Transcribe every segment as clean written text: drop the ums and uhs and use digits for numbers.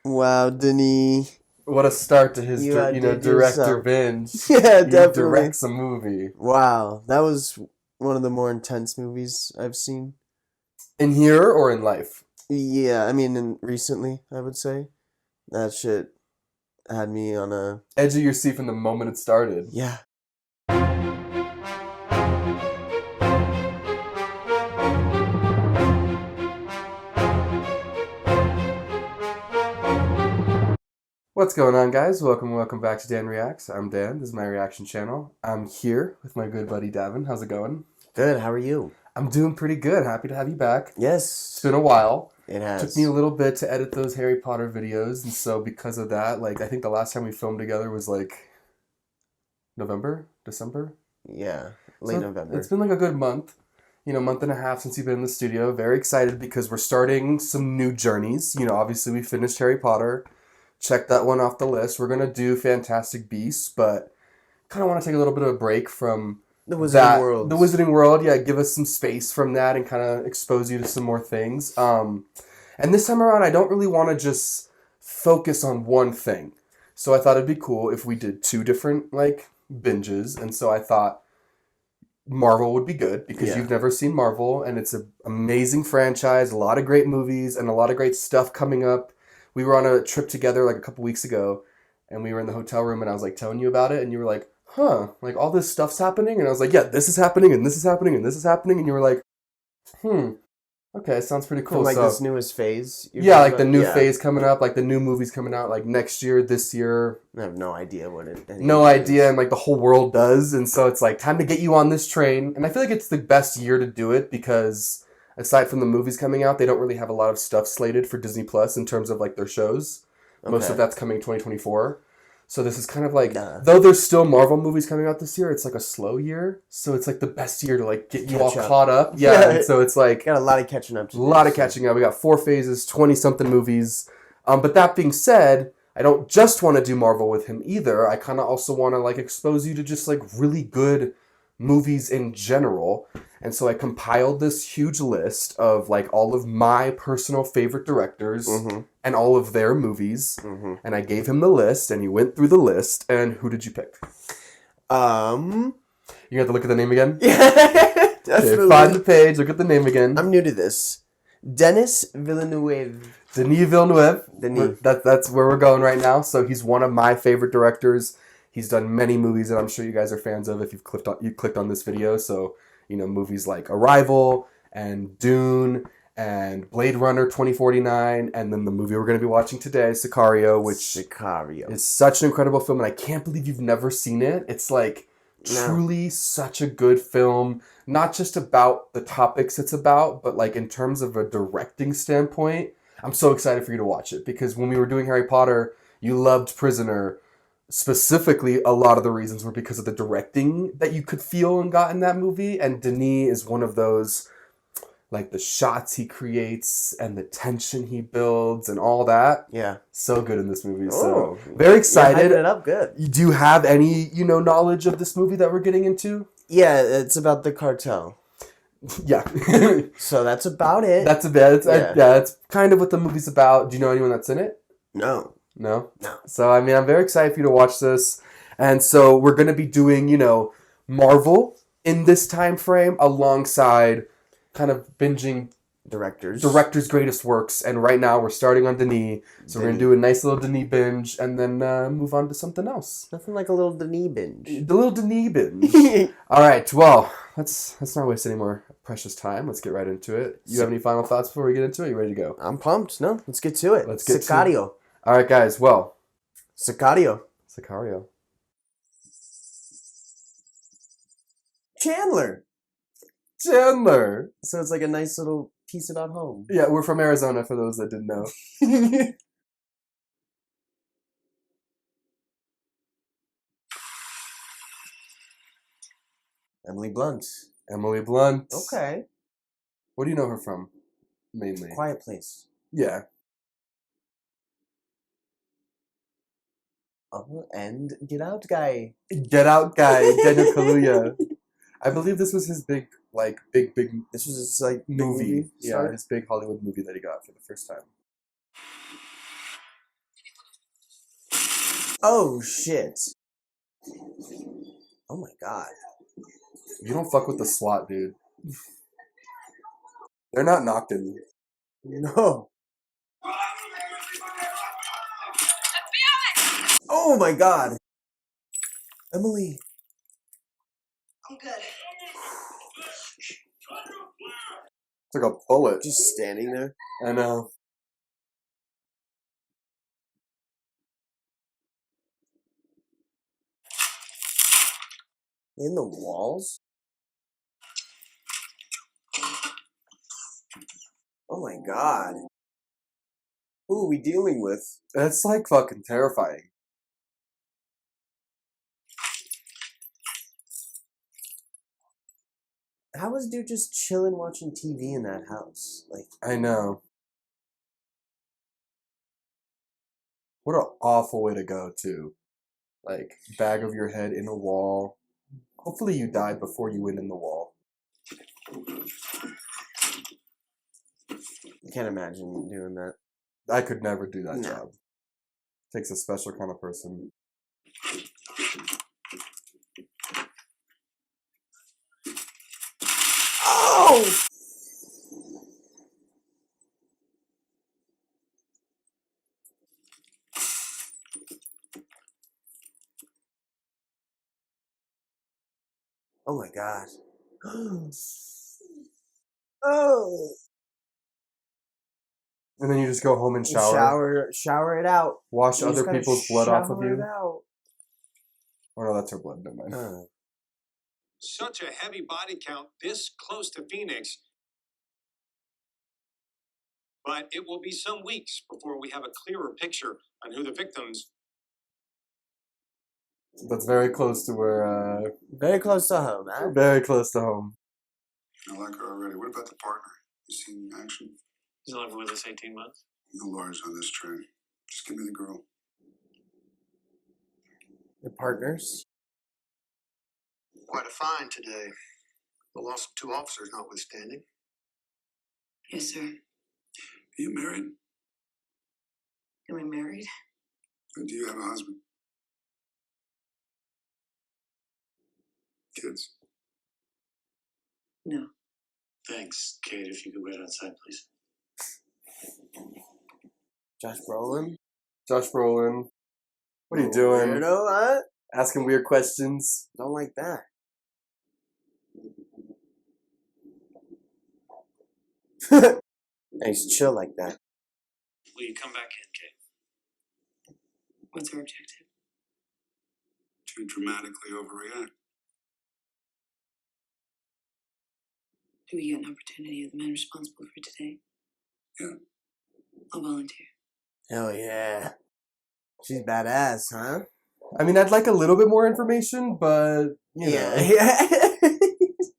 Wow, Denis, What a start to his, you outdid director yourself. binge. Yeah, He definitely. directs a movie. Wow, that was one of the more intense movies I've seen. In here or in life? Yeah, I mean, recently, I would say. That shit had me on a. Edge of your seat from the moment it started. Yeah. What's going on, guys? Welcome back to Dan Reacts. I'm Dan. This is my reaction channel. I'm here with my good buddy Davin. How's it going? Good, how are you? I'm doing pretty good. Happy to have you back. Yes. It's been a while. It Took me has. a little bit to edit those Harry Potter videos, and so because of that, I think the last time we filmed together was November, December. Yeah, late So it's November. been like a good month, month and a half since you've been in the studio. Very excited because we're starting some new journeys. Obviously we finished Harry Potter. Check that one off the list. We're gonna do Fantastic Beasts, but kind of want to take a little bit of a break from The Wizarding the Worlds. Wizarding World. Yeah, give us some space from that and kind of expose you to some more things. And this time around, I don't really want to just focus on one thing. So I thought it'd be cool if we did two different binges. And so I thought Marvel would be good because Yeah. you've never seen Marvel and it's an amazing franchise, a lot of great movies and a lot of great stuff coming up. We were on a trip together like a couple weeks ago and we were in the hotel room and I was like telling you about it and you were like, "Huh, like all this stuff's happening?" And I was like, "Yeah, this is happening and this is happening and this is happening." And you were like, "Hmm, okay, sounds pretty From cool." like So this newest phase you're yeah, talking like the about? new Yeah. phase coming up, like the new movies coming out like next year, this year, I have no idea what any no of it idea, is. and like the whole world does, and so it's like time to get you on this train. And I feel like it's the best year to do it because aside from the movies coming out, they don't really have a lot of stuff slated for Disney Plus in terms of like their shows. Most of Okay. that's coming 2024. So this is kind of like, Nah. though there's still Marvel movies coming out this year, it's like a slow year. So it's like the best year to like get you all Catch up. caught up. Yeah, and so it's like Got a lot of catching up to a do. lot of So. catching up. We got 4 phases, 20 something movies. But that being said, I don't just want to do Marvel with him either. I kind of also want to like expose you to just like really good movies in general. And so I compiled this huge list of like all of my personal favorite directors Mm-hmm. and all of their movies. Mm-hmm. And I gave him the list and he went through the list. And who did you pick? You have to look at the name again? Yeah, Okay, definitely. find the page, look at the name again. I'm new to this. Denis Villeneuve. Denis Villeneuve. Denis. That's where we're going right now. So he's one of my favorite directors. He's done many movies that I'm sure you guys are fans of if you clicked on this video. So, movies like Arrival and Dune and Blade Runner 2049 and then the movie we're going to be watching today, Sicario, which Sicario. is such an incredible film and I can't believe you've never seen it. It's like No. truly such a good film, not just about the topics it's about, but like in terms of a directing standpoint. I'm so excited for you to watch it because when we were doing Harry Potter, you loved Prisoner. Specifically, a lot of the reasons were because of the directing that you could feel and got in that movie. And Denis is one of those, like the shots he creates and the tension he builds and all that. Yeah. So good in this movie. Oh, So very You're excited. hyping it up good. Do you have any, knowledge of this movie that we're getting into? Yeah, it's about the cartel. Yeah. So that's about it. That's a bit. Yeah. That's kind of what the movie's about. Do you know anyone that's in it? No. No? No. So, I mean, I'm very excited for you to watch this. And so we're going to be doing, Marvel in this time frame alongside kind of binging director's greatest works. And right now we're starting on Denis. So we're going to do a nice little Denis binge and then move on to something else. Nothing like a little Denis binge. The little Denis binge. All right. Well, let's not waste any more precious time. Let's get right into it. You have any final thoughts before we get into it? You ready to go? I'm pumped. No, let's get to it. Let's get to it. Sicario. All right, guys. Well, Sicario. Sicario. Chandler. So it's like a nice little piece about home. Yeah, we're from Arizona for those that didn't know. Emily Blunt. Emily Blunt. Okay. What do you know her from, mainly? Quiet Place. Yeah. Oh, and Get Out guy. Get Out guy, Daniel Kaluuya. I believe this was his big. This was his like big movie. Yeah, start? his big Hollywood movie that he got for the first time. Oh, shit. Oh my god. You don't fuck with the SWAT, dude. They're not knocking. No. Oh my god. Emily. I'm good. It's like a bullet. Just standing there. I know. In the walls? Oh my god. Who are we dealing with? That's like fucking terrifying. How was dude just chilling watching TV in that house? Like, I know. What an awful way to go, too. Like, bag of your head in a wall. Hopefully you died before you went in the wall. I can't imagine doing that. I could never do that No. job. Takes a special kind of person. Oh! Oh my god. Oh! And then you just go home and shower. Shower it out. Wash You just other gotta people's blood off of shower it you. out. Oh no, that's her blood. Never mind. Such a heavy body count this close to Phoenix. But it will be some weeks before we have a clearer picture on who the victims. That's very close to where, Very close to home, huh? very close to home. I like her already. What about the partner? You seen action? He's only been with us 18 months. No lawyers on this train. Just give me the girl. Your partners? Quite a find today. The loss of 2 officers notwithstanding. Yes, sir. Are you married? Am I married? Or do you have a husband? Kids? No. Thanks, Kate. If you could wait outside, please. Josh Brolin? Josh Brolin. What are you doing? Weirdo, huh? Asking weird questions. Don't like that. Nice chill like that. Will you come back in, Kate? What's our objective? To dramatically overreact. Do we get an opportunity of the man responsible for today? Yeah. I'll volunteer. Hell yeah. She's badass, huh? I mean, I'd like a little bit more information, but you know. Yeah.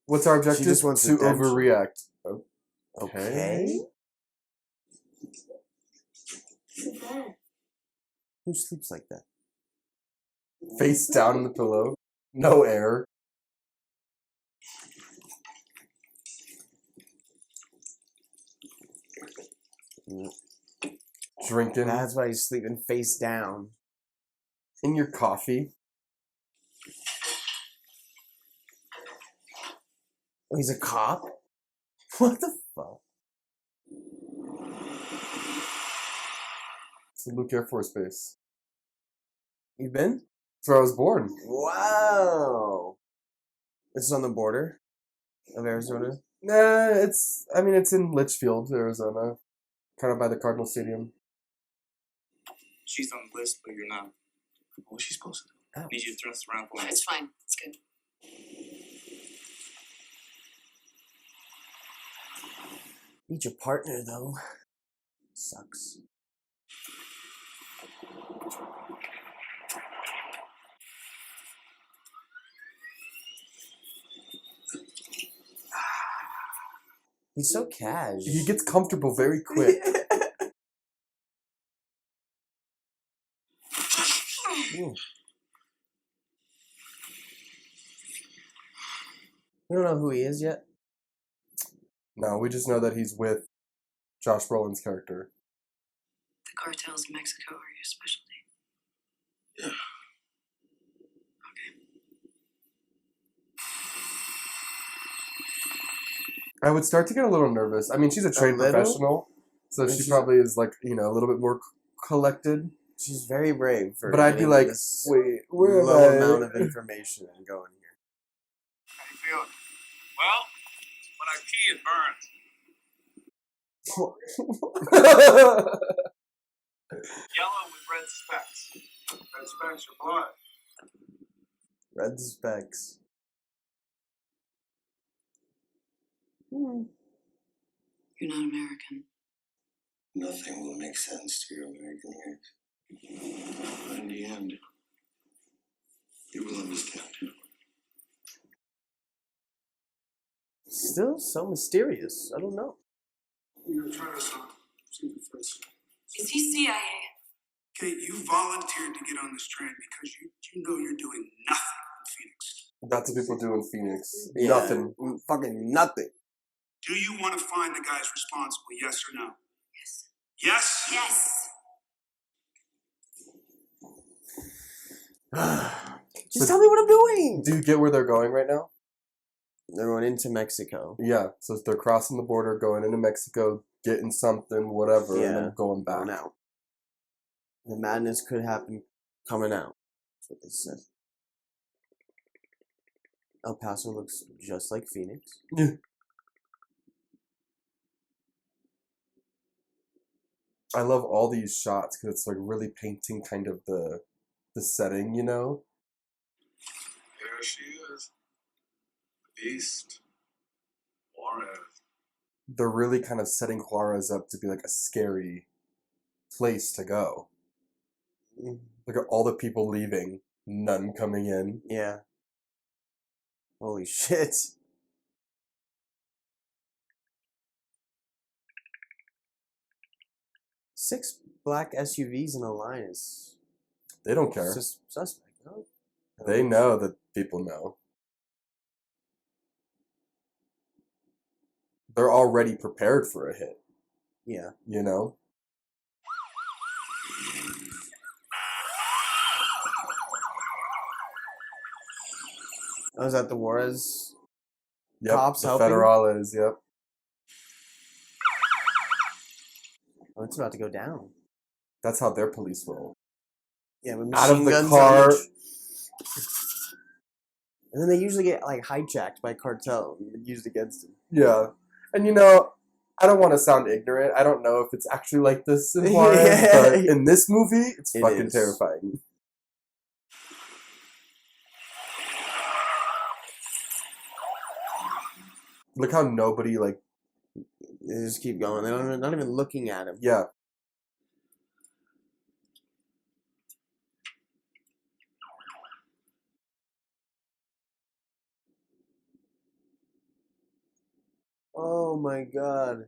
What's our objective? just wants to attention. overreact. Okay. Who sleeps like that? Face down in the pillow. No air. Drinking That's why he's sleeping face down. in your coffee. Oh, he's a cop? What the fuck? It's the Luke Air Force Base. You been? That's where I was born. Wow. This is on the border of Arizona. Nah, it's in Litchfield, Arizona. Kind of by the Cardinal Stadium. She's on the list, but you're not. What was she supposed to do? Oh. Need you to thrust around for me. It's fine. It's good. Meet your partner, though. Sucks. He's so cash. He gets comfortable very quick. Ooh. We don't know who he is yet. No, we just know that he's with Josh Brolin's character. The cartels in Mexico are your specialty. Yeah. I would start to get a little nervous. I mean, she's a trained little? professional, so And she she's- probably is like, you know, a little bit more collected. She's very brave for But I'd be getting like, this wait, where low am I? amount of information and going here. How you feeling? Well, when I pee, it burns. Yellow with red specks. Red specks or blood? Red specks. You're not American. Nothing will make sense to your American ears. But in the end, you will understand. Still so mysterious. I don't know. You're gonna try this on. See if it fits. Is he CIA? Kate, you volunteered to get on this train because you know you're doing nothing in Phoenix. That's what people do in Phoenix. Yeah, Nothing. Fucking nothing. Do you want to find the guys responsible, yes or no? Yes. Yes? Yes. Just tell me what I'm doing. Do you get where they're going right now? They're going into Mexico. Yeah. So they're crossing the border, going into Mexico, getting something, whatever, and Yeah. then going back. Going out. The madness could happen coming out. That's what they said. El Paso looks just like Phoenix. Yeah. I love all these shots because it's like really painting kind of the setting, you know? There she is. The beast. Juarez. They're really kind of setting Juarez up to be like a scary place to go. Look at all the people leaving, none coming in. Yeah. Holy shit. 6 black SUVs in a line is They don't care. suspect. No? They know that people know. They're already prepared for a hit, Yeah. you know? I was at the Juarez. Yep, Cops the helping? Federales, yep. Oh, it's about to go down. That's how their police roll. Yeah, with Out of machine the guns car. on the and then they usually get like hijacked by cartel and used against them. Yeah. And you know, I don't want to sound ignorant. I don't know if it's actually like this in Juarez, but in this movie, it's It fucking is. terrifying. Look how nobody, like, They just keep going. They're not even looking at him. yeah. Oh my god.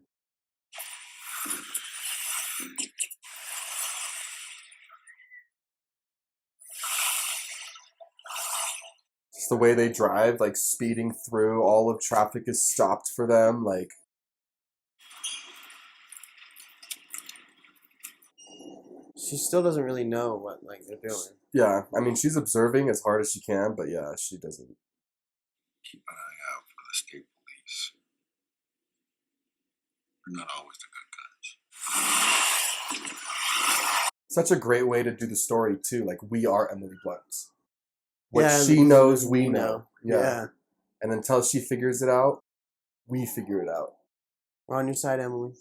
Just the way they drive, like, speeding through, all of traffic is stopped for them, like, She still doesn't really know what like they're doing. yeah. I mean, she's observing as hard as she can, but yeah, she doesn't. Keep an eye out for the state police. They're not always the good guys. Such a great way to do the story, too. Like, we are Emily Blunt. What Yeah, she knows, we know. Yeah. Yeah. And until she figures it out, we figure it out. We're on your side, Emily.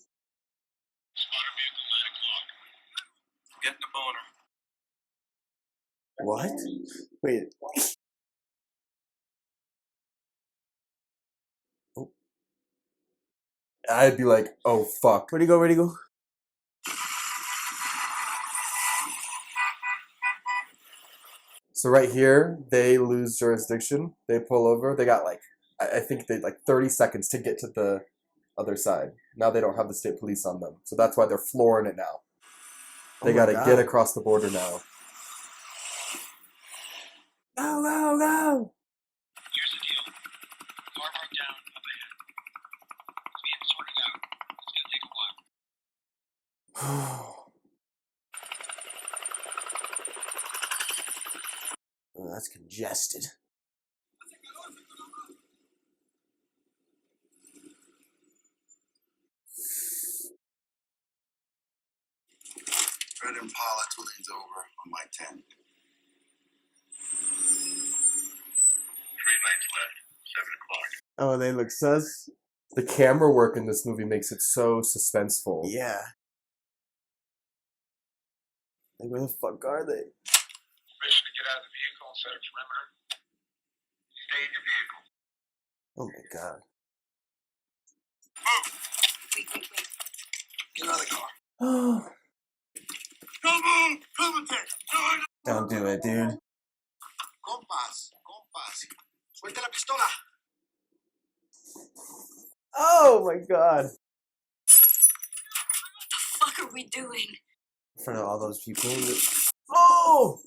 Getting a boner. What? Wait. I'd be like, oh, fuck. Where'd he go? Where'd he go? So right here, they lose jurisdiction. They pull over. They got like, I think they like 30 seconds to get to the other side. Now they don't have the state police on them. So that's why they're flooring it now. They Oh my got to God. get across the border now. Go, go, go! Here's the deal. Car broke down up ahead. It's being sorted out. It's gonna take a while. that's congested. Fred Impala 2 lanes over on my 10. 3 lanes left, 7 o'clock. Oh, they look sus? The camera work in this movie makes it so suspenseful. Yeah. Like, where the fuck are they? Permission to get out of the vehicle and set a perimeter. Stay in your vehicle. Oh my god. Wait. Get out of the car. Come on! Come on, Ted! Don't do it, dude. Compas. Suelta la pistola. Oh my god. What are we doing? In front of all those people. Oh!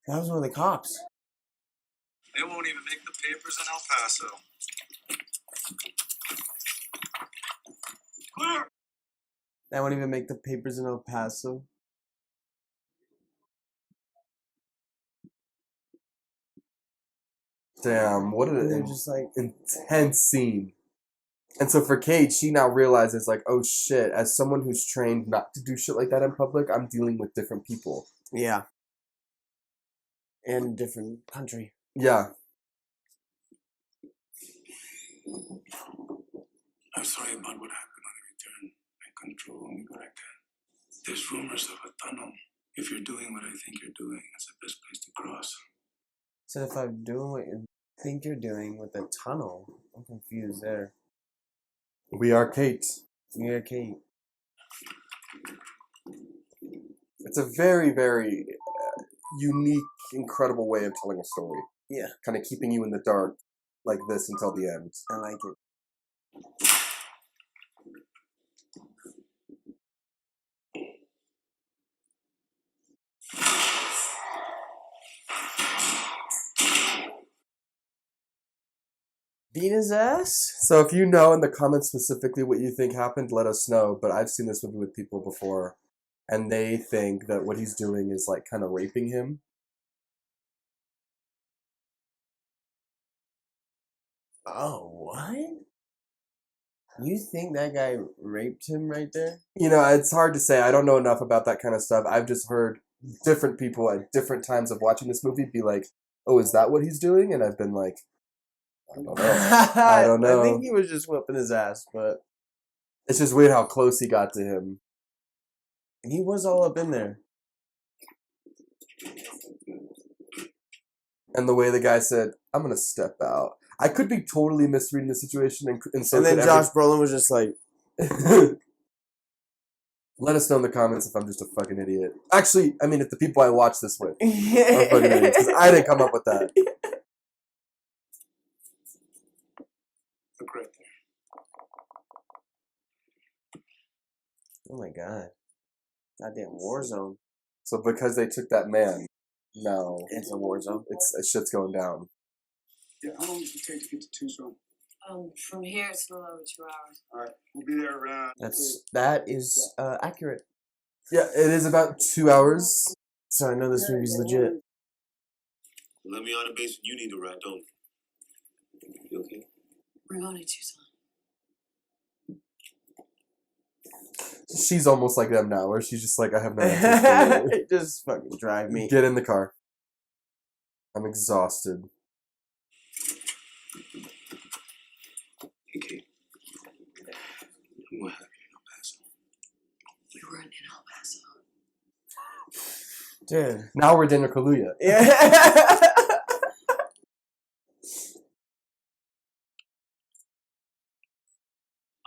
That was one of the cops. They won't even make the papers in El Paso. Clear! That won't even make the papers in El Paso. Damn, what And they're an just like, intense scene. And so for Kate, she now realizes, like, oh shit, as someone who's trained not to do shit like that in public, I'm dealing with different people. yeah. And different country. Yeah. I'm sorry about what happened on the return. I control only what I can. There's rumors of a tunnel. If you're doing what I think you're doing, it's the best place to cross. So if I'm doing what you think you're doing with the tunnel, I'm confused there. We are Kate. You're Kate. It's a very, very unique, incredible way of telling a story. Yeah. Kind of keeping you in the dark like this until the end. I like it. Beat his ass? So if you know in the comments specifically what you think happened, let us know. But I've seen this movie with people before, and they think that what he's doing is like kind of raping him. Oh, what? You think that guy raped him right there? You know, it's hard to say. I don't know enough about that kind of stuff. I've just heard different people at different times of watching this movie be like, oh, is that what he's doing? And I've been like, I don't know. I don't know. I think he was just whipping his ass, but It's just weird how close he got to him. he was all up in there. And the way the guy said, I'm going to step out. I could be totally misreading the situation. And so And then could Josh Brolin was just like, Let us know in the comments if I'm just a fucking idiot. Actually, I mean, if the people I watch this with are yeah. fucking idiots, because I didn't come up with that. Look right there. Oh my god. Goddamn war zone. So because they took that man, no, It's a war zone. shit's going down. Yeah, how long does it take to get to Tucson? From here it's a little over 2 hours. All right, we'll be there around. That is accurate. Yeah, it is about 2 hours. So I know this movie's legit. Let me on the base when you need a ride, don't you? Okay? We're going to Tucson. She's almost like them now, where she's just like, I have no answers for you. Just fucking drive me. Get in the car. I'm exhausted. Hey, Kate. What happened in El Paso? We weren't in El Paso. Dude. Now we're Daniel Kaluuya. Yeah.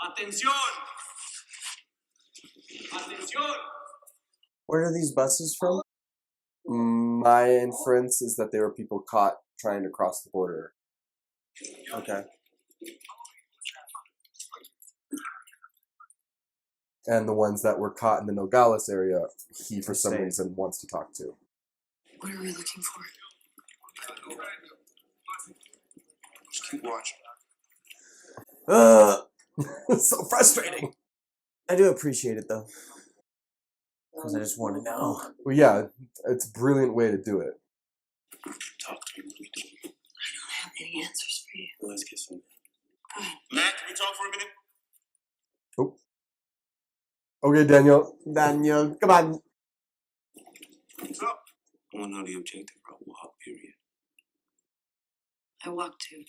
Atención! Atención! Where are these buses from? My inference is that there were people caught trying to cross the border. Okay. And the ones that were caught in the Nogales area, he for some Same. reason wants to talk to. What are we looking for? Just keep watching. Ugh. So frustrating. I do appreciate it though. Because I just want to know. Well, yeah, it's a brilliant way to do it. Talk to me. What are we doing? I don't have any answers for you. Well, let's get some. Go ahead. Matt, can we talk for a minute? Oh. Okay, Daniel. Daniel, come on. What's up? I want to know the objective for a walk, period. I walked too.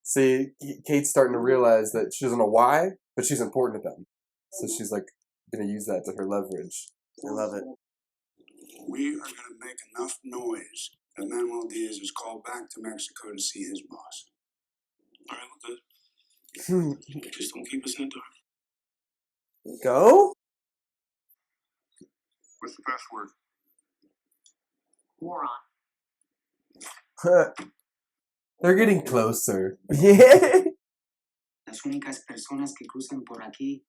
See, Kate's starting to realize that she doesn't know why, but she's important to them. So she's like going to use that to her leverage. I love it. We are going to make enough noise that Manuel Diaz is called back to Mexico to see his boss. All right, we're good. Just don't keep us in the dark. Go? What's the password? Moron. They're getting closer. Yeah. Las únicas personas que cruzan por aquí,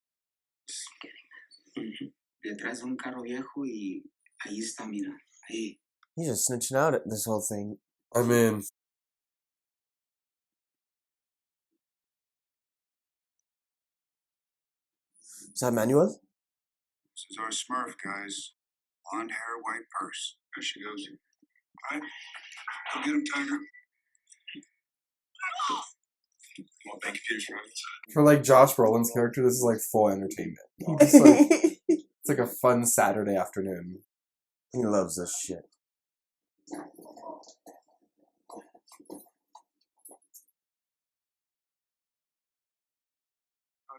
detrás de un carro viejo y ahí está, mira, ahí. He's just snitching out at this whole thing. I mean, Is that Manuel? This is our Smurf, guys. Blonde hair, white purse. There she goes. All right. Go get him, Tiger. Well, thank you for your for like Josh Brolin's character, this is like full entertainment. It's like, it's like a fun Saturday afternoon. He loves this shit.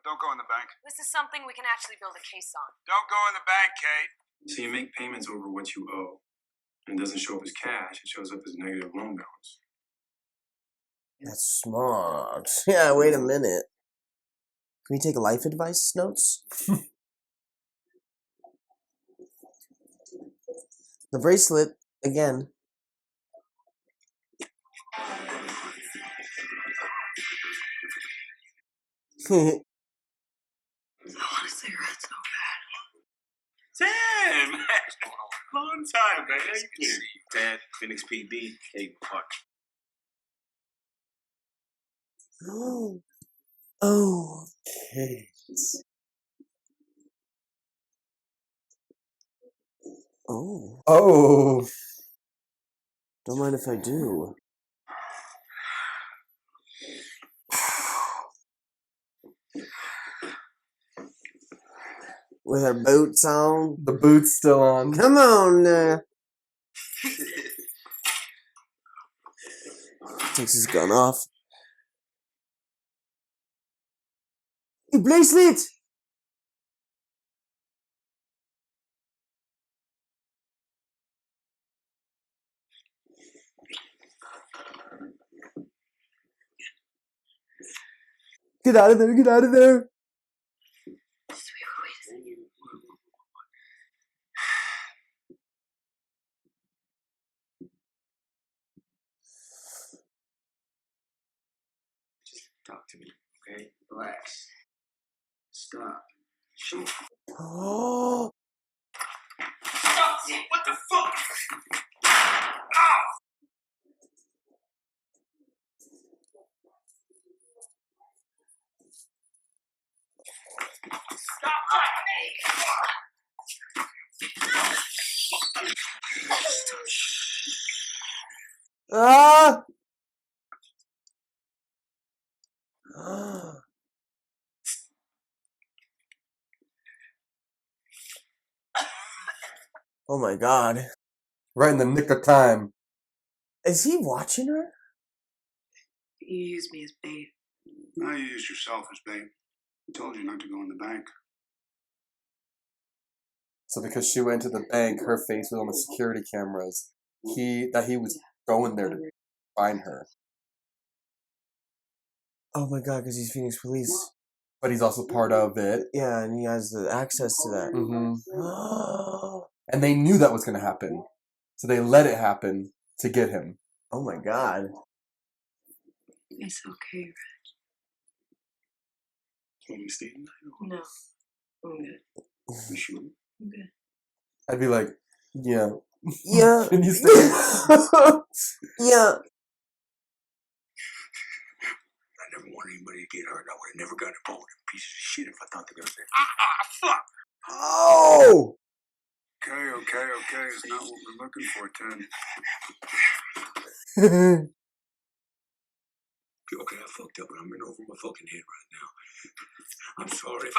Don't go in the bank. This is something we can actually build a case on. Don't go in the bank, Kate. So you make payments over what you owe. And it doesn't show up as cash, it shows up as negative loan balance. That's smart. Yeah, wait a minute. Can we take life advice notes? The bracelet, again. I want a cigarette so bad. Damn! Long time, man. How you doing? Dad, Phoenix PD, Kate Park. Oh, okay. Oh, Oh, don't mind if I do. With our boots on. the boot's still on. Come on. Takes his gun off. Hey, bracelet! Get out of there, get out of there! Talk to me, okay? Relax. Stop. Shoot. Oh, What the fuck? ah! Oh my god. Right in the nick of time. Is he watching her? You used me as bait. Now you used yourself as bait. I told you not to go in the bank. So because she went to the bank, her face was on the security cameras. He was going there to find her. Oh my god, because he's Phoenix Police. But he's also part of it. Yeah, and he has the access to that. Mm-hmm. And they knew that was going to happen. So they let it happen to get him. Oh my god. It's okay, Reg. Can we stay tonight? No. I'm good. You sure? I'm good. I'd be like, yeah. Yeah. Can you stay? Yeah. I never want anybody to get hurt. I would have never gotten involved with pieces of shit if I thought they were gonna say, fuck. Oh! Okay. It's not what we're looking for, Ted. Okay, I fucked up, but I'm in over my fucking head right now. I'm sorry if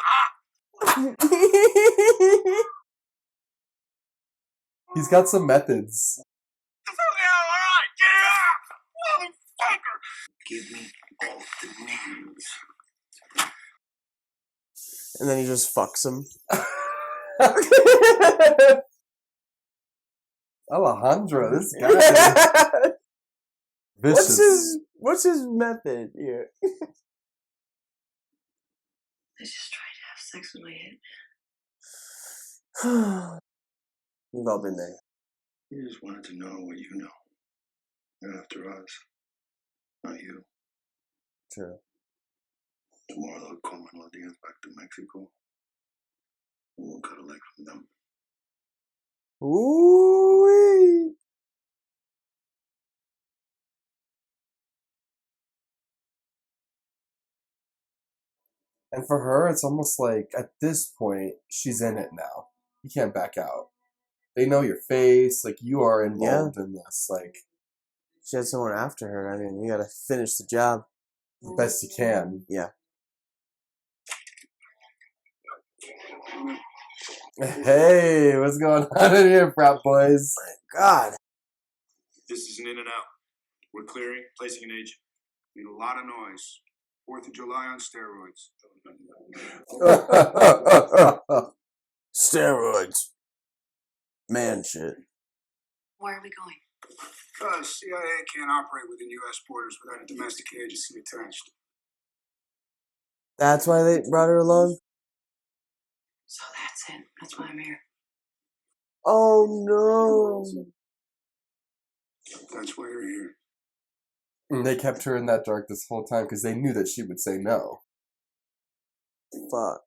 He's got some methods. Alright, get it up! Motherfucker! Give me all the names. And then he just fucks him. Alejandro, this guy. Vicious. What's his method here? I just tried to have sex with my head. We've all been there. You just wanted to know what you know. You're after us, not you. True. Tomorrow they'll comin los días back to Mexico. We'll cut a leg from them. Ooh. And for her, it's almost like at this point, she's in it now. You can't back out. They know your face. Like, you are involved in this. Like, She had someone after her. I mean, you gotta finish the job. the best you can. Yeah. Hey, what's going on in here, frat boys? God. This is an in and out. We're clearing, placing an agent. Need a lot of noise. 4th of July on steroids. Steroids. Man shit. Where are we going? Because CIA can't operate within U.S. borders without a domestic agency attached. That's why they brought her along? So that's it. That's why I'm here. Oh no. That's why you're here. And they kept her in that dark this whole time because they knew that she would say no. Fuck.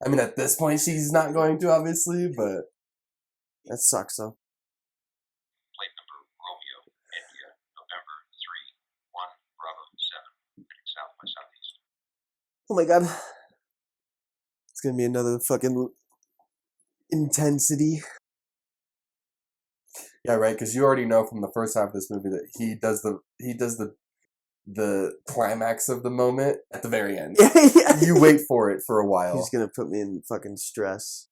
I mean, at this point, she's not going to, obviously, but... That sucks though. Plate number Romeo, India, November 3, 1, Bravo 7, heading south by southeast. Oh my god. It's gonna be another fucking intensity. Yeah, right, because you already know from the first half of this movie that he does the climax of the moment at the very end. Yeah. You wait for it for a while. He's gonna put me in fucking stress.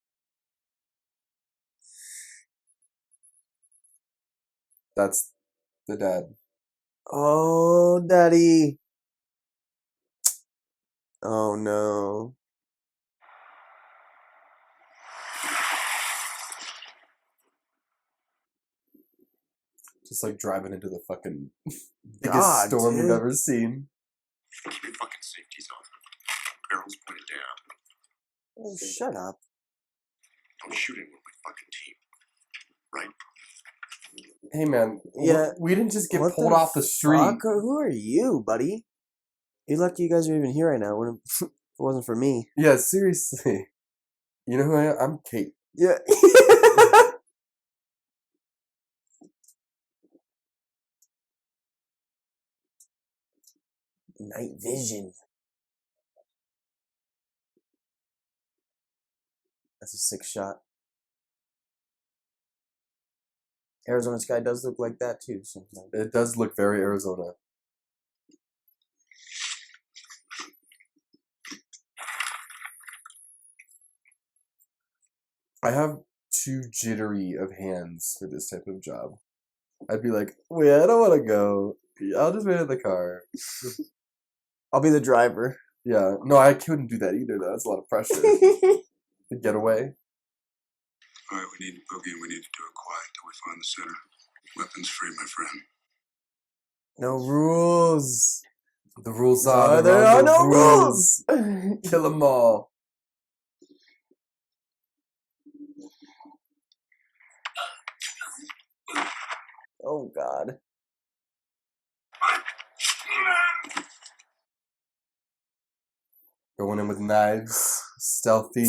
That's the dad. Oh, daddy. Oh no. Just like driving into the fucking biggest God, storm dude. we've ever seen. Keep your fucking safeties on. Barrels pointed down. Oh, shut up. Don't shoot anyone with my fucking team. Right? Hey man, Yeah. we didn't just get What pulled off the street. fuck? Who are you, buddy? You're lucky you guys are even here right now. If it wasn't for me. Yeah, seriously. You know who I am? I'm Kate. Yeah. Night vision. That's a sick shot. Arizona sky does look like that too sometimes. It does look very Arizona. I have too jittery of hands for this type of job. I'd be like, wait, I don't want to go. I'll just wait in the car. I'll be the driver. Yeah, no, I couldn't do that either, though. That's a lot of pressure. The getaway. Alright, we need to boogie and we need to do it quiet till we find the center. Weapons free, my friend. No rules. The rules No, are there are no rules. Kill them all. Oh god. Going in with knives, stealthy.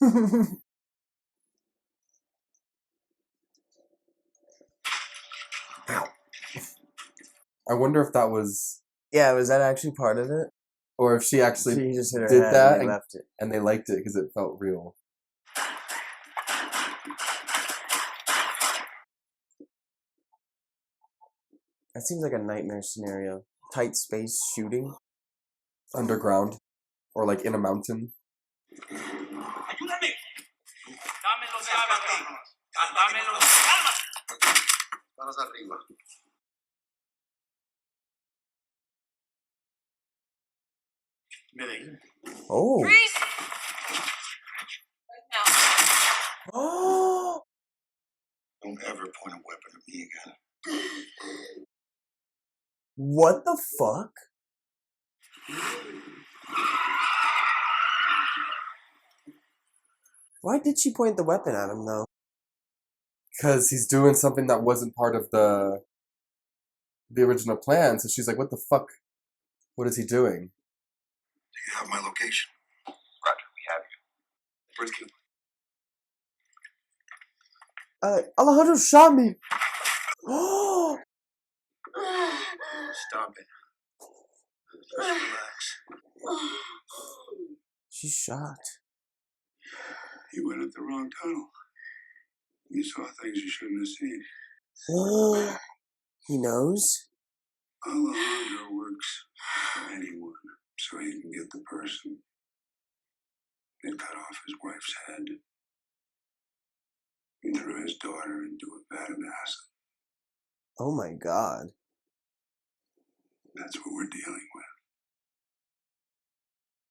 I wonder if that was, Yeah, was that actually part of it? or if she actually She just hit her did head that and they and, left it. and they liked it because it felt real. That seems like a nightmare scenario. Tight space shooting. Underground. Or like in a mountain. ¡Ayúdame! ¡Dámelo suave! ¡Dámelo! ¡Calma! Manos arriba. Medellín. Oh. Freeze! Right now. Oh. Don't ever point a weapon at me again. What the fuck? Why did she point the weapon at him though? Because he's doing something that wasn't part of the original plan. So she's like, what the fuck? What is he doing? Do you have my location? Roger, we have you. Where's Cuba? Alejandro shot me. Oh. Stop it. Just relax. She's shot. You went up the wrong tunnel. You saw things you shouldn't have seen. Oh. He knows? Alejandro works for anyone so he can get the person. They cut off his wife's head. He threw his daughter into a vat of acid. Oh my god. That's what we're dealing with.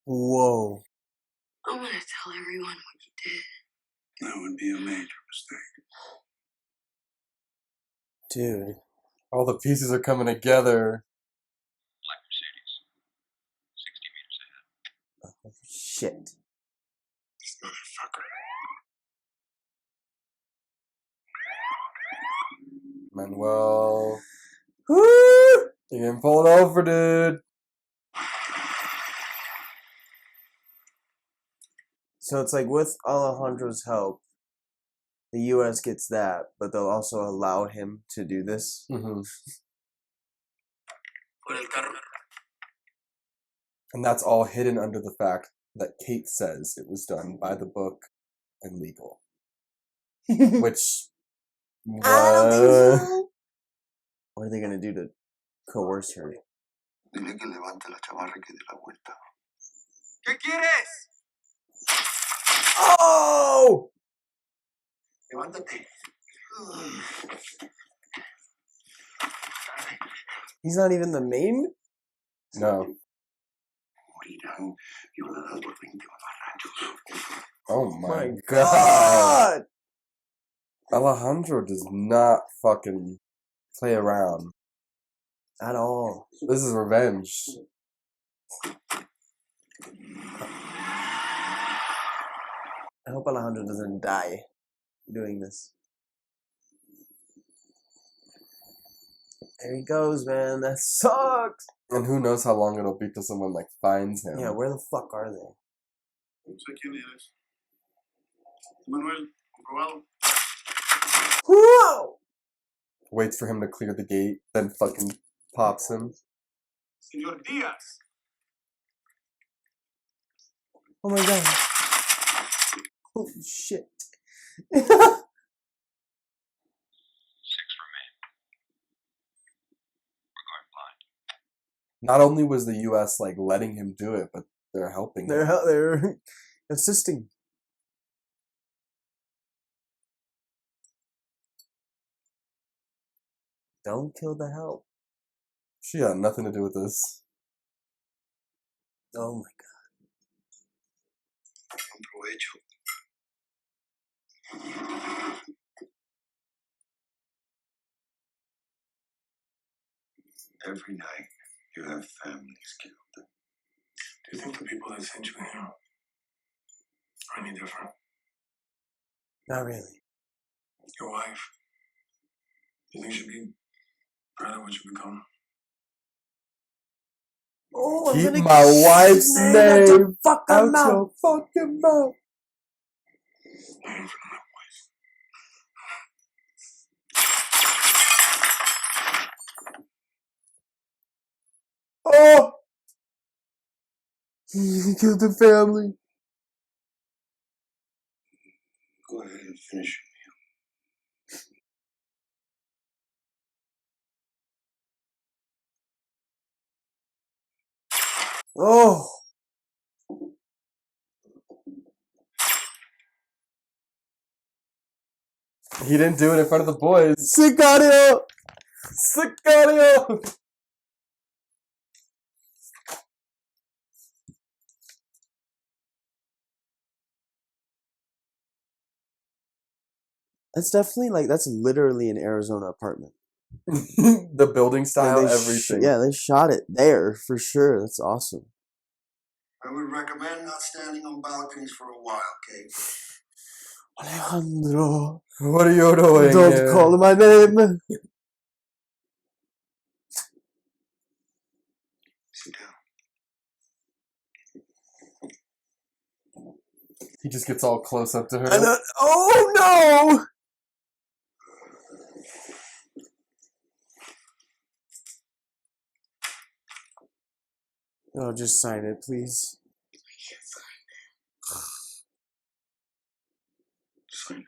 Whoa. I'm gonna tell everyone what you did. That would be a major mistake. Dude. All the pieces are coming together. Black Mercedes. 60 meters ahead. Shit. This motherfucker. Manuel. Woo! You're getting pulled over, dude. So it's like with Alejandro's help, the US gets that, but they'll also allow him to do this. Mm-hmm. Por el carro. And that's all hidden under the fact that Kate says it was done by the book and legal. Which... I don't think so. What are they gonna do to coerce her? Dile que levante la chamarra y que dé la vuelta. ¿Qué quieres? Oh! Levántate. He's not even the main? No. Morirán violadas por 20 mamarrachos. Oh my god. God! Alejandro does not fucking play around. At all. This is revenge. I hope Alejandro doesn't die doing this. There he goes, man. That sucks. And who knows how long it'll be till someone like finds him. Yeah, where the fuck are they? No sé quién eres. Manuel, comprobado. Whoa! Waits for him to clear the gate, then fucking pops him. Señor Díaz. Oh my god. Holy shit. 6 remain. We're going blind. Not only was the US like letting him do it, but they're helping him. They're assisting. Don't kill the help. She had nothing to do with this. Oh my god. Buen provecho. Every night you have families killed. Do you think the people that sent you here are any different? Not really. Your wife. You think she'd be proud of what you become? Oh, I'm Keep gonna my wife's out name your fucking out mouth. your fucking mouth. Waiting for my wife. Oh! He killed the family. Go ahead and finish Oh! He didn't do it in front of the boys. Sicario! Sicario! That's definitely like, that's literally an Arizona apartment. The building And style, they everything. yeah, they shot it there for sure. That's awesome. I would recommend not standing on balconies for a while, Kate. Alejandro, What are you doing? don't here? call my name. Sit down. He just gets all close up to her. Oh no! Oh, just sign it, please. Sign it.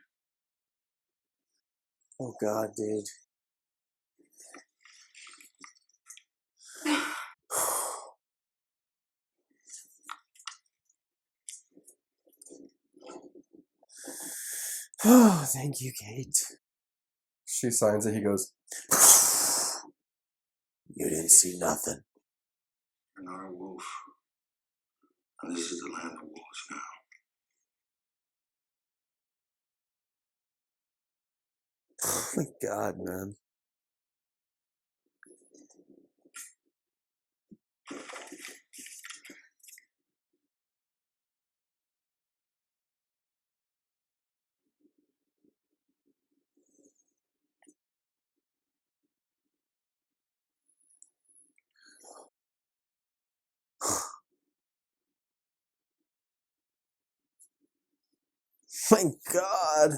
Oh God, dude. Oh, thank you, Kate. She signs it. He goes, You didn't see nothing. You're not a wolf. And this is the land of wolves now. Oh my God, man. My God.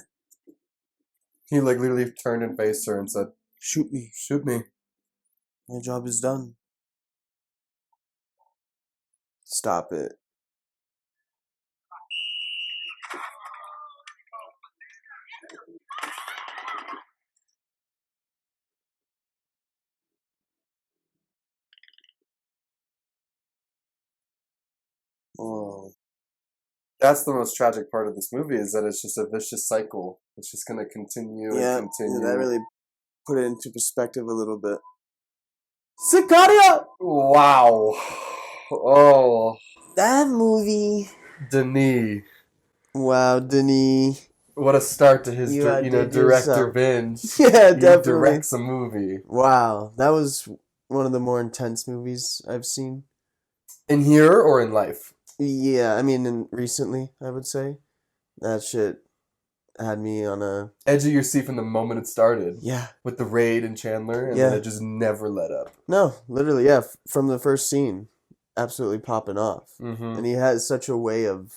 he like literally turned and faced her and said, Shoot me. shoot me. My job is done. Stop it. Oh. That's the most tragic part of this movie is that it's just a vicious cycle. It's just going to continue Yeah, and continue. that really put it into perspective a little bit. Sicario! Wow. Oh. That movie. Denis. Wow, Denis. What a start to his, You outdid director yourself. binge. Yeah, He definitely. directs a movie. Wow, that was one of the more intense movies I've seen. In here or in life? Yeah, I mean, recently, I would say. That shit had me on a... Edge of your seat from the moment it started. Yeah. With the raid and Chandler, and Yeah. then it just never let up. No, literally, yeah, from the first scene. Absolutely popping off. Mm-hmm. And he has such a way of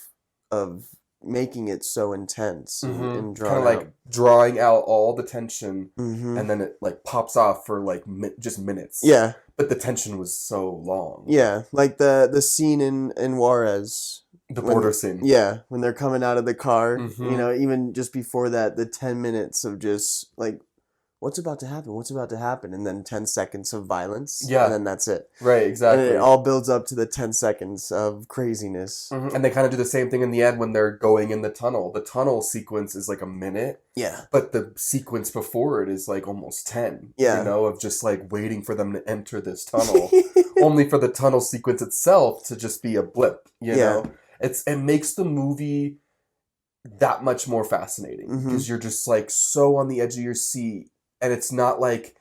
making it so intense and drawn kind of like drawing out all the tension, Mm-hmm. and then it like pops off for like just minutes. Yeah. But the tension was so long. Yeah, like the scene in Juarez. The border scene. Yeah, when they're coming out of the car. Mhm. You know, even just before that, the 10 minutes of just like, what's about to happen? What's about to happen? And then 10 seconds of violence. Yeah. And then that's it. Right, exactly. And it all builds up to the 10 seconds of craziness. Mhm. And they kind of do the same thing in the end when they're going in the tunnel. The tunnel sequence is like a minute. Yeah. But the sequence before it is like almost 10. Yeah. You know, of just like waiting for them to enter this tunnel. Only for the tunnel sequence itself to just be a blip, you know? It makes the movie that much more fascinating. Because you're just like so on the edge of your seat. And it's not like,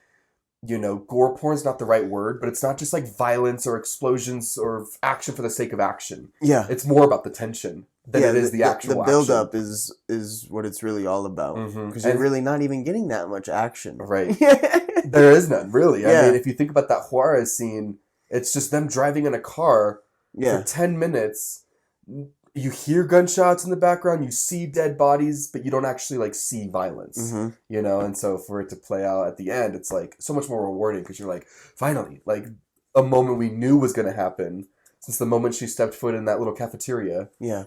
you know, gore porn's not the right word, but it's not just like violence or explosions or action for the sake of action. Yeah. It's more about the tension than it is the actual The build-up is what it's really all about. Because you're really not even getting that much action. Right. There is none, really. Yeah. I mean, if you think about that Juarez scene, it's just them driving in a car Yeah. for 10 minutes, you hear gunshots in the background, you see dead bodies, but you don't actually like see violence, you know? And so for it to play out at the end, it's like so much more rewarding because you're like, finally, like a moment we knew was going to happen since the moment she stepped foot in that little cafeteria. Yeah.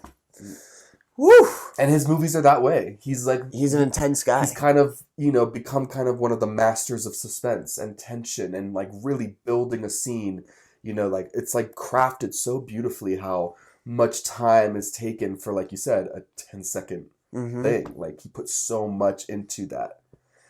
Woo! And his movies are that way. He's like... He's an intense guy. He's kind of, you know, become kind of one of the masters of suspense and tension and like really building a scene, you know, like it's like crafted so beautifully how much time is taken for, like you said, a 10-second thing. Like he puts so much into that.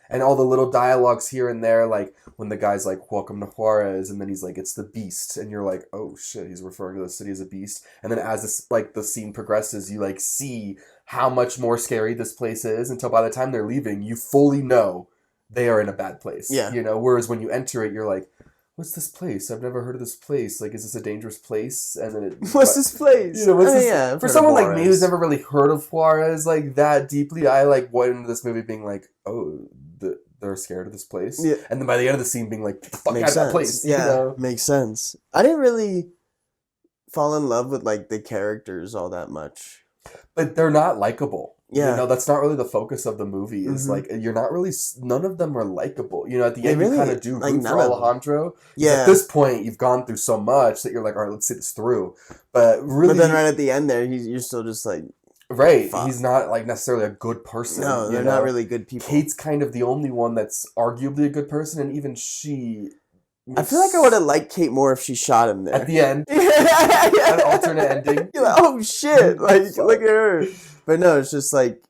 And all the little dialogues here and there, like when the guy's like, welcome to Juarez, and then he's like, it's the beast. And you're like, oh shit, he's referring to the city as a beast. And then as this, like the scene progresses, you like see how much more scary this place is until by the time they're leaving, you fully know they are in a bad place. Yeah. You know, whereas when you enter it, you're like, what's this place? I've never heard of this place. Like, is this a dangerous place? And then what's this place? You know, what's this? Yeah, for someone like me who's never really heard of Juarez like that deeply, I like went into this movie being like, oh, they're scared of this place. Yeah. And then by the end of the scene being like, get the fuck Makes out of that place. Yeah, you know? makes sense. I didn't really fall in love with like the characters all that much. But they're not likable. Yeah. You know, that's not really the focus of the movie. Is like, you're not really, none of them are likable. You know, at the end, really, you kind of do like, root for Alejandro. Yeah. At this point, you've gone through so much that you're like, all right, let's see this through. But really. But then right at the end there, you're still just like. Right. Fuck. He's not like necessarily a good person. No, they're not really good people. Kate's kind of the only one that's arguably a good person, and even she. I feel like I would have liked Kate more if she shot him there. At the end. An alternate ending. You're like, oh shit. Like, look at her. But no, it's just like.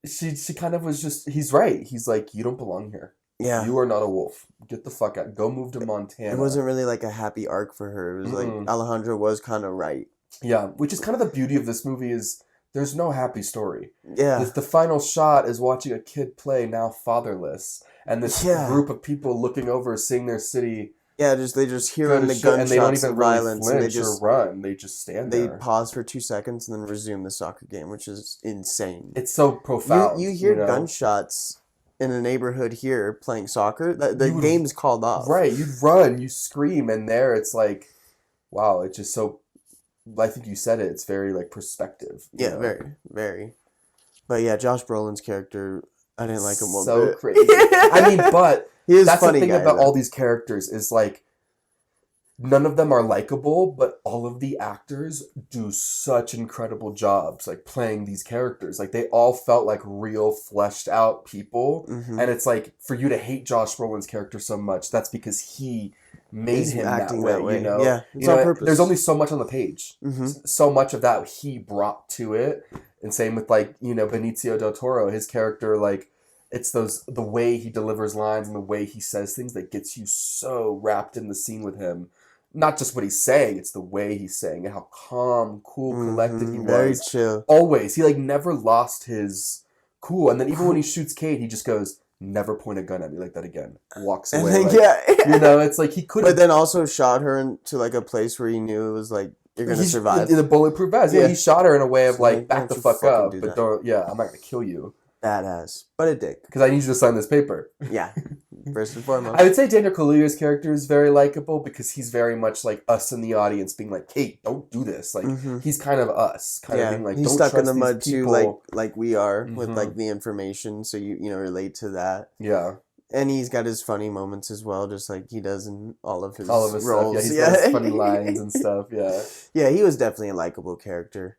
She kind of was just. He's right. He's like, you don't belong here. Yeah. You are not a wolf. Get the fuck out. Go move to Montana. It wasn't really like a happy arc for her. It was like Alejandro was kind of right. Yeah, which is kind of the beauty of this movie is there's no happy story. Yeah. The final shot is watching a kid play, now fatherless, and this group of people looking over, seeing their city. Yeah, they just hearing the gunshots and they don't even and really violence, flinch and they just or run. They just stand there. They pause for 2 seconds and then resume the soccer game, which is insane. It's so profound. You hear gunshots in a neighborhood here playing soccer. The game's called off. Right, you run, you scream, and there it's like, wow, it's just so. I think you said it. It's very like perspective. Yeah, very, very. But yeah, Josh Brolin's character, I didn't like him one so bit. crazy. I mean, but that's the thing about all these characters is like none of them are likable, but all of the actors do such incredible jobs like playing these characters. Like they all felt like real fleshed out people, and it's like for you to hate Josh Brolin's character so much, that's because he made him acting that way, you know? Yeah, it's on purpose. There's only so much on the page. So much of that he brought to it. And same with like, you know, Benicio del Toro, his character, like it's the way he delivers lines and the way he says things that gets you so wrapped in the scene with him. Not just what he's saying, it's the way he's saying it, how calm, cool, collected he was. Very chill. Always. He like never lost his cool. And then even when he shoots Kate, he just goes, never point a gun at me like that again. Walks away. And then, like, you know, it's like he could. But then also shot her into like a place where he knew it was like you're gonna survive. In a bulletproof vest. Yeah, he shot her in a way of like back the fuck up, but that. don't. Yeah, I'm not gonna kill you. Badass, but a dick. Because I need you to sign this paper. Yeah, first and foremost. I would say Daniel Kaluuya's character is very likable because he's very much like us in the audience, being like, "Kate, don't do this." Like he's kind of us, kind of being like, he's "Don't stuck in trust the mud these too, people." like we are with like the information, so you know relate to that. Yeah. And he's got his funny moments as well, just like he does in all of his roles. Stuff. Yeah, he's got his funny lines and stuff. Yeah. Yeah, he was definitely a likable character.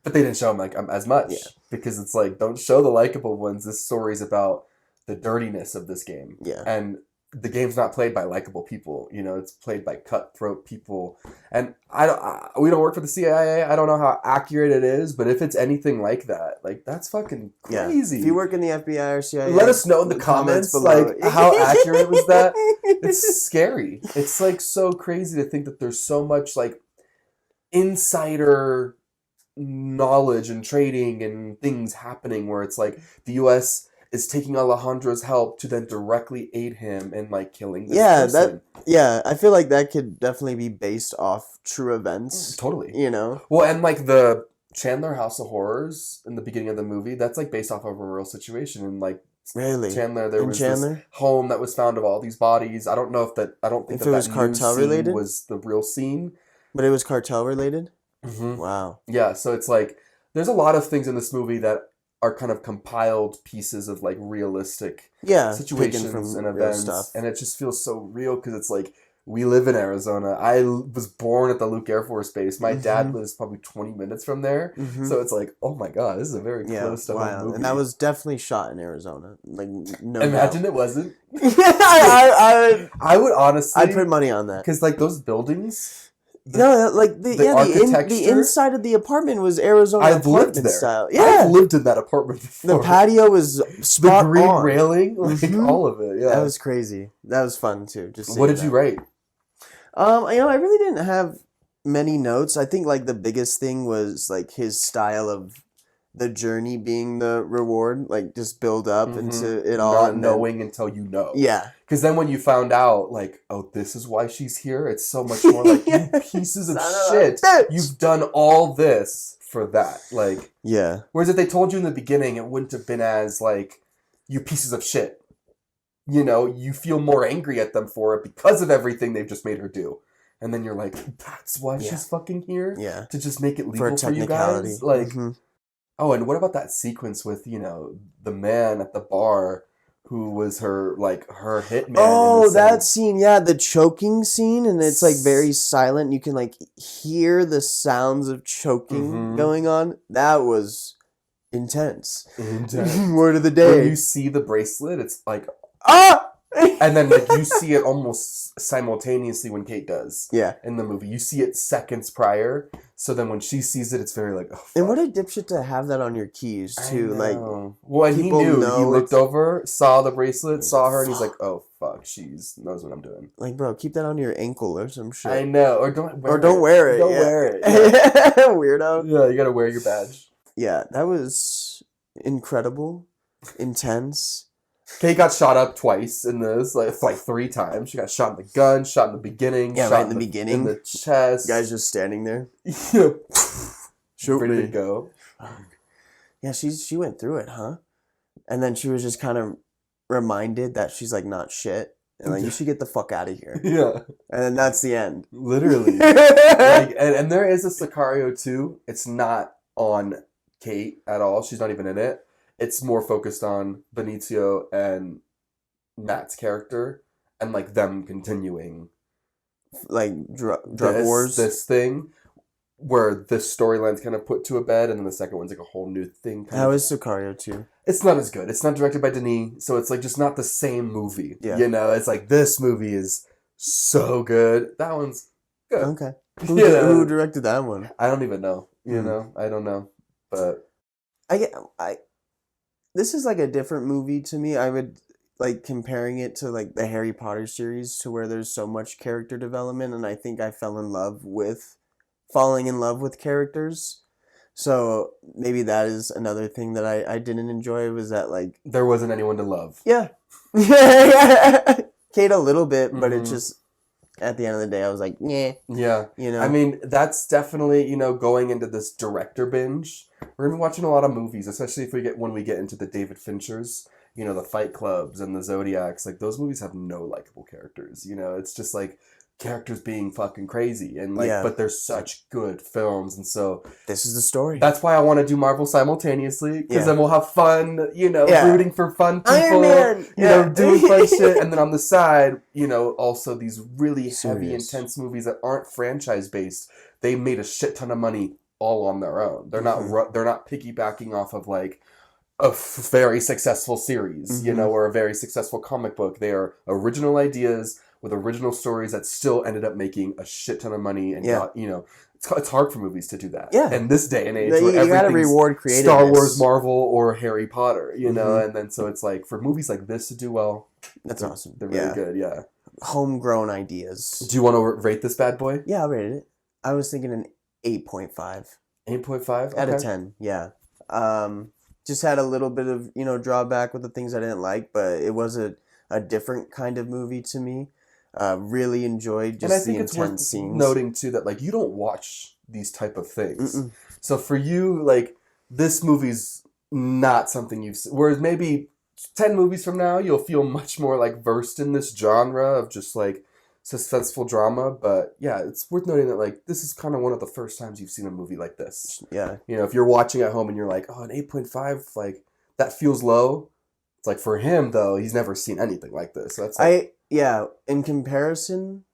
But they didn't show him like as much because it's like don't show the likable ones. This story's about the dirtiness of this game. Yeah, and the game's not played by likable people. You know, it's played by cutthroat people. And we don't work for the CIA. I don't know how accurate it is, but if it's anything like that, like that's fucking crazy. Yeah. If you work in the FBI or CIA, let us know in the comments below. Like how accurate was that? It's scary. It's like so crazy to think that there's so much like insider knowledge and trading and things happening where it's like the US is taking Alejandro's help to then directly aid him in like killing this person. I feel like that could definitely be based off true events. Totally. You know? Well, and like the Chandler House of Horrors in the beginning of the movie, that's like based off of a real situation. And like really? Chandler, there was this home that was found of all these bodies. I don't think that was cartel related was the real scene. But it was cartel related? Mm-hmm. Wow. Yeah, so it's like There's a lot of things in this movie that are kind of compiled pieces of like realistic taken situations from and real events, stuff. and it just feels so real because it's like we live in Arizona. I was born at the Luke Air Force Base. My dad lives probably 20 minutes from there, so it's like, oh my god, this is a very close to home movie. And that was definitely shot in Arizona. Like, no Imagine doubt. it wasn't. I would honestly, I'd put money on that. because like those buildings. The inside of the apartment was Arizona I've lived apartment there. style. Yeah, I've lived in that apartment before. the patio was spot the green on. railing, like all of it. Yeah, That was crazy. That was fun too. Just what did you rate? I really didn't have many notes. I think like the biggest thing was like his style of the journey being the reward, like just build up into it all, Not and knowing until you know. Yeah, because then when you found out, like, oh, this is why she's here. It's so much more like you pieces of shit. You've done all this for that, like. Yeah. Whereas if they told you in the beginning, it wouldn't have been as like, you pieces of shit. You know, you feel more angry at them for it because of everything they've just made her do. And then you're like, that's why she's fucking here? Yeah. To just make it legal For a for you technicality. guys? Like, oh, and what about that sequence with, you know, the man at the bar who was her, like, her hitman? Oh, that scene, yeah, the choking scene, and it's like very silent. You can like hear the sounds of choking going on. That was intense. Word of the day. When you see the bracelet, it's like, ah! And then like you see it almost simultaneously when Kate does. Yeah. In the movie. You see it seconds prior. So then when she sees it, it's very like, oh, fuck. And what a dipshit to have that on your keys too. Like, well, and he knew. He looked it's- over, saw the bracelet, saw her, and he's like, oh fuck, she's knows what I'm doing. Like, bro, keep that on your ankle or some shit. I know. Or don't wear it. Don't wear it. Don't yeah. wear it. Yeah. Weirdo. Yeah, you gotta wear your badge. Yeah, that was incredible, intense. Kate got shot up twice in this, like 3 times. She got shot in the gun, shot in the beginning, Yeah, shot right in the beginning. in the chest. Guy's just standing there. Shoot Ready me. to Go. Yeah, she went through it, huh? And then she was just kind of reminded that she's like not shit, and like you should get the fuck out of here. Yeah, and then that's the end. literally. Like, and there is a Sicario too. It's not on Kate at all. She's not even in it. It's more focused on Benicio and Matt's character and like them continuing like drug wars. This thing where this storyline's kind of put to a bed, and then the second one's like a whole new thing. How is Sicario 2? It's not as good. It's not directed by Denis, so it's like just not the same movie. Yeah. You know, it's like this movie is so good. That one's good. Okay. Yeah. Who directed that one? I don't even know. You know, I don't know. But this is like a different movie to me. I would like comparing it to like the Harry Potter series, to where there's so much character development, and I think I fell in love with falling in love with characters. So maybe that is another thing that I didn't enjoy, was that like there wasn't anyone to love. Yeah. Kate a little bit, but it just at the end of the day I was like, yeah. Yeah. You know. I mean, that's definitely, you know, going into this director binge. We're gonna be watching a lot of movies, especially when we get into the David Finchers, you know, the Fight Clubs and the Zodiacs. Like, those movies have no likable characters. You know, it's just like characters being fucking crazy, and like, but they're such good films, and so this is the story. That's why I want to do Marvel simultaneously, because then we'll have fun, you know, rooting for fun people, Iron Man! You know, doing fun shit, and then on the side, you know, also these really heavy, intense movies that aren't franchise based. They made a shit ton of money all on their own. They're not they're not piggybacking off of like a very successful series, you know, or a very successful comic book. They are original ideas with original stories that still ended up making a shit ton of money, and got, you know, it's hard for movies to do that. Yeah. In this day and age, where you gotta reward creativeness. Star Wars, Marvel, or Harry Potter, you know, and then so it's like for movies like this to do well, that's awesome. They're really good. Yeah. Homegrown ideas. Do you want to rate this bad boy? Yeah, I rated it. I was thinking an 8.5. 8.5 out of 10. Yeah. Just had a little bit of, you know, drawback with the things I didn't like, but it was a different kind of movie to me. Really enjoyed just the intense scenes. Noting too that like you don't watch these type of things, so for you, like, this movie's not something you've seen. Whereas maybe 10 movies from now, you'll feel much more like versed in this genre of just like suspenseful drama, but yeah, it's worth noting that like this is kind of one of the first times you've seen a movie like this. Yeah. You know, if you're watching at home and you're like, oh, an 8.5, like that feels low. It's like for him though, he's never seen anything like this. So that's like, in comparison,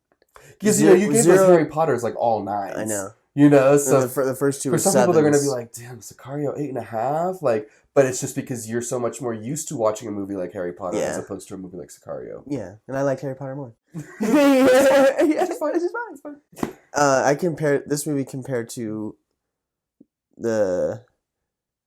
because you gave those Harry Potters like all 9s. I know. You know, so for the first 2 for were some people they're gonna be 7s. like, damn, Sicario 8.5, like, but it's just because you're so much more used to watching a movie like Harry Potter as opposed to a movie like Sicario. Yeah, and I like Harry Potter more. It's fine. It's fine. I compared this movie compared to the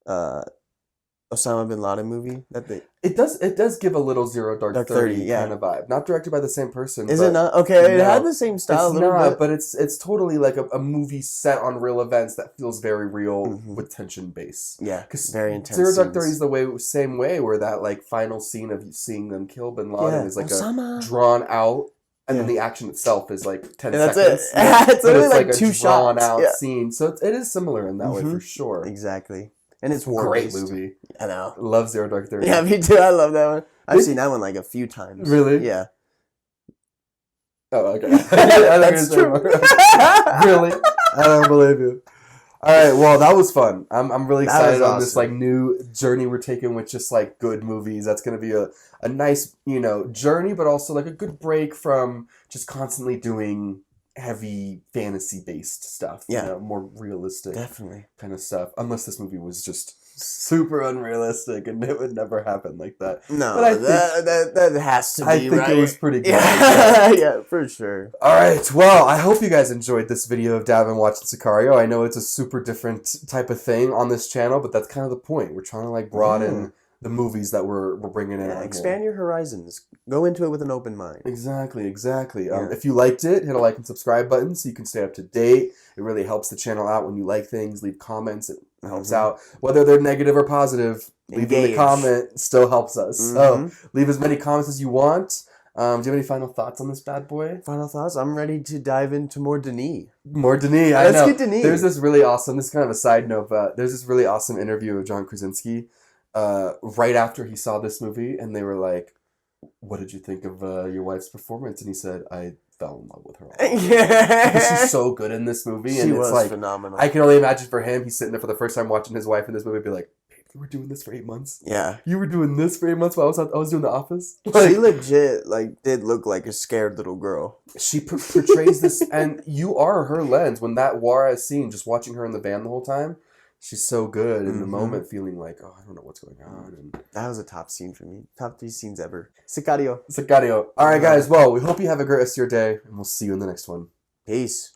Osama bin Laden movie that they. It does give a little Zero Dark 30 yeah. kind of vibe. Not directed by the same person. Is but it not? Okay, it no, had the same style a little bit. but it's totally like a movie set on real events that feels very real with tension base. Yeah, because very intense. Zero Dark 30 scenes. is the same way where that like final scene of seeing them kill Bin Laden is like Osama. a drawn out, and then the action itself is like 10 that's seconds. it. It's but only it's like a 2 drawn shots. out scene, so it is similar in that way for sure. Exactly, and it's Great movie. I know. Love Zero Dark 30. Yeah, me too. I love that one. I've seen that one like a few times. Really? Yeah. Oh, okay. That's true. Really? I don't believe you. All right, well, that was fun. I'm really excited on this like new journey we're taking with just like good movies. That's going to be a nice, journey, but also like a good break from just constantly doing heavy fantasy-based stuff. Yeah. More realistic Definitely. kind of stuff. Unless this movie was just super unrealistic and it would never happen like that. No, but I that has to be. I think right? it was pretty good. Yeah, for sure. All right. Well, I hope you guys enjoyed this video of Davin watching Sicario. I know it's a super different type of thing on this channel, but that's kind of the point. We're trying to like broaden the movies that we're bringing in. Expand your horizons. Go into it with an open mind. Exactly. Yeah. If you liked it, hit a like and subscribe button so you can stay up to date. It really helps the channel out when you like things. Leave comments. It helps out. Whether they're negative or positive, leaving a comment still helps us. So leave as many comments as you want. Do you have any final thoughts on this bad boy? Final thoughts? I'm ready to dive into more Denis. More Denis. I Let's know. get Denis. There's this really awesome, this is kind of a side note, but there's this really awesome interview of John Krasinski right after he saw this movie, and they were like, what did you think of your wife's performance? And he said, I fell in love with her. Because she's so good in this movie. And it's like phenomenal. I can only imagine for him, he's sitting there for the first time watching his wife in this movie, be like, babe, you were doing this for 8 months? Yeah. You were doing this for 8 months while I was doing The Office? She legit did look like a scared little girl. She portrays this, and you are her lens. When that Juarez scene, just watching her in the van the whole time, she's so good in the moment, feeling like, oh, I don't know what's going on. And that was a top scene for me. Top 3 scenes ever. Sicario. All right, guys. Well, we hope you have a great rest of your day, and we'll see you in the next one. Peace.